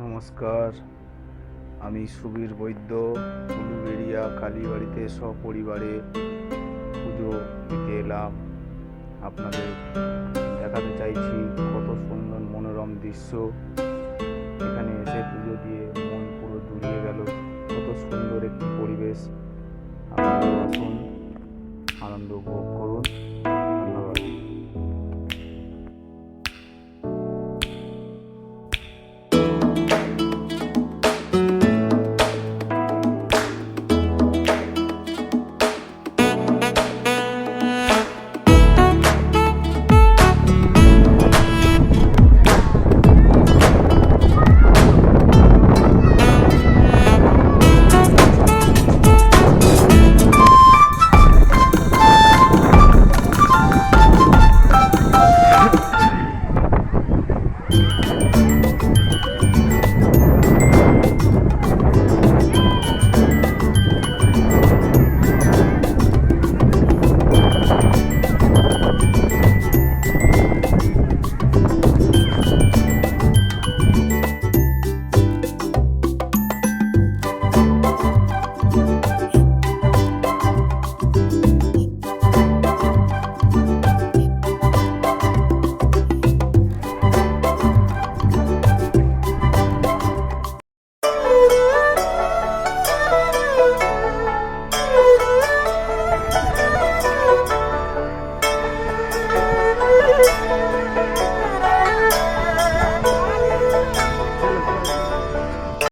নমস্কার, আমি সুবীর বৈদ্য উলুবেড়িয়া কালীবাড়িতে সপরিবারে পুজো দিতে এলাম। আপনাদের দেখাতে চাইছি কত সুন্দর মনোরম দৃশ্য। এখানে এসে পুজো দিয়ে মন পুরো জুড়িয়ে গেল। কত সুন্দর একটি পরিবেশ। আপনারা আসুন, আনন্দ উপভোগ করুন।